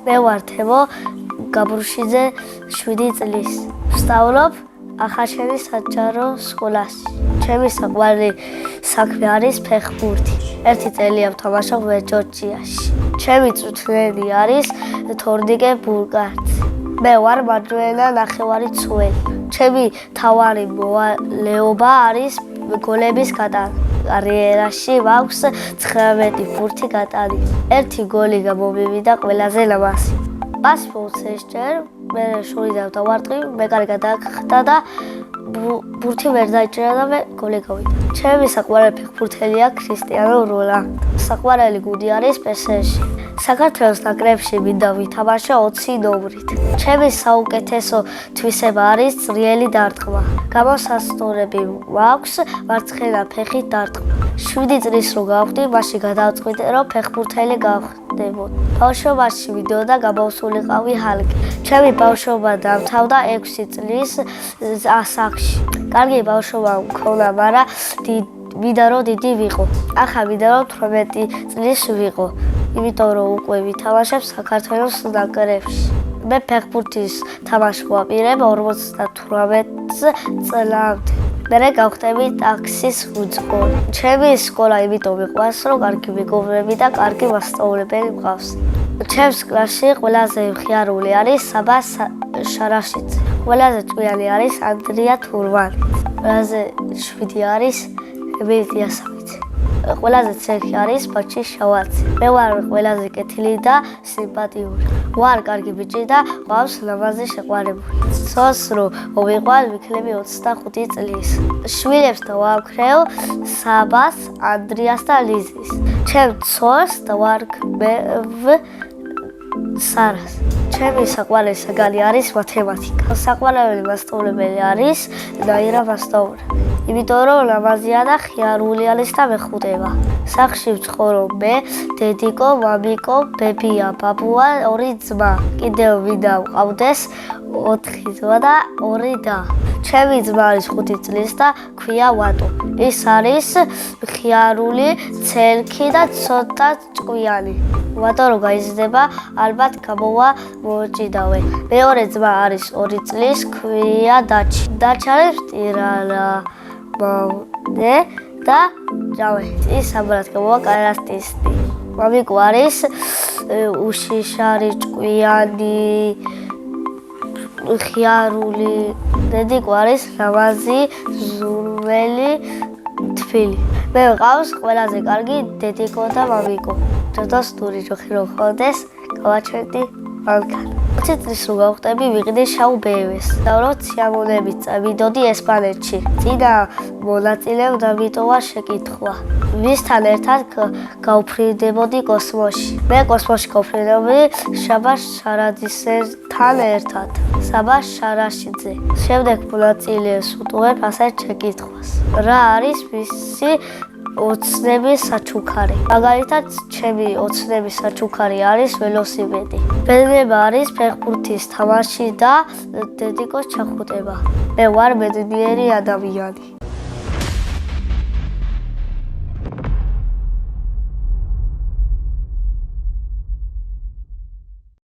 მე ვარ თემო გაბრუშიძე 7 წლის. ვსწავლობ ახალშენის საჯარო სკოლაში. ჩემი საყვარელი საქმე არის ფეხბურთი. 1 წელია ვთამაშობ ჯორჯიაში. ჩემი წვრთნელი არის თორნიკე ბურკარტი. მე ვარ მარჯვენა ნახევარი ცველი. ჩემი მთავარი მოვალეობა არის გოლების გატანა. კარიერაში მაქვს 19 ფურთი გატანილი. 1 გოლი გამომივიდა ყველაზე ლამაზი. პასი მოსეშჯერ, მე შური დავტოვარტყი, მე კარგად დაგხდა და ბურთი ვერ დაიჭირა და მე გოლი გავიდა. ჩემი საყვარელი ფეხბურთელია ქრისტიანო რონალდო. საყვარელი გუნდი არის PSG. საქართველოს ნაკრებში მინდა ვითამაშო 20 ნომრით. ჩემი საუკეთესო თვისება არის ძლიერი დარტყმა. გამოსასწორები მაქვს მარცხენა ფეხით დარტყმა. 7 წლის რო გავხდი, მაშინ გადავწყვიტე, რომ ფეხბურთელი გავხდებოდ. ბავშვობაში ვიდეოდა გამოსულიყავი ჰალკი. ჩემი ბავშვობა დამთავრდა 6 წლის ასაკში. კარგი ბავშვობა მქონდა, მაგრამ მინდა რომ დიდი ვიყო. ახლა მინდა რომ 18 წლის ვიყო. იმიტომ რომ უკვე ვითამაშებ საქართველოს ნაკრებში. მე ფეხბურთის თამაშს ვაპირებ 58 წლამდე. მე გავხდები ტაქსის უძღვარი. ჩემი სკოლა იმიტომ მიყვარს, რომ კარგი მეგობრები და კარგი მასწავლებელი მყავს. ჩემს კლასში ყველაზე მხიარული არის საბა შარაშიძე. ყველაზე ჭკვიანი არის ანდრია თურმანი. ყველაზე შვიდი არის ემილია სამიძე. ყველაზე ცეხი არის ბაჩი შავაცი. მე ვარ ყველაზე კეთილი და სიმპათიური. ვარ კარგი ბიჭი და ყავს ლამაზი შეყვარებული. ცოს რომ მოვიყვან ვიქნები 25 წლის. შვილებს დავაქრევ საბას, ანდრიას და ლიზის. ჩემ ცოს დავარქმევ სარას. ჩემი საყვარელი საგანი არის მათემატიკა. საყვარელი მასწავლებელი არის ნაირა მასწავლებელი. იმიტომ რომ ლამაზია და ხიარული არის და მეხუტება. სახლში ვცხოვრობ მე, დედიკო, მამიკო, ბებია, ბაბუა, 2 ძმა. კიდევ მინდა ვყავდეს 4 ძმა და 2 და. ჩემი ძმა არის 5 წლის და ქვია ვატო. ის არის ხიარული, ცელქი და ცოტა ჭკვიანი. ვატო რო გაიზრდება, ალბათ გამოვა მოჭიდავე. მეორე ძმა არის 2 წლის, ქვია დაჩი. დაჩი არის ტირანა. და ჯავე. ის საბრად გამოვა კარასტისტი. მამიკო არის უშიშარი, ჭკვიანი, ხიარული. დედიკო არის ლამაზი, ზურმელი, თბილი. მე ვყავს ყველაზე კარგი დედიკო და მამიკო. ჯოდოსტური ჯოხი რო ხოდეს, გავაჩვენდი მანქანა. 20 წლის რო გავხდები, ვიყიდე შავ ბევეს. დავრო სიამოვნებით წავიდოდი ესპანეთში. წინა მონაწილემ დამიტოვა შეკითხვა. ვისთან ერთად გავფრინდებოდი კოსმოსში. მე კოსმოსში გავფრინდებოდი საბას შარაძისთან ერთად. საბა შარაშიძე. შემდეგ მონაწილეს უტყუებ ასეთ შეკითხვას. რა არის მისი ოცნების საჩუქარი? მაგალითად, ჩემი ოცნების საჩუქარი არის ველოსიპედი. ბედნიერება არის ფეხბურთის თამაში და დედიკოს ჩახუტება. მე ვარ ბედნიერი ადამიანი.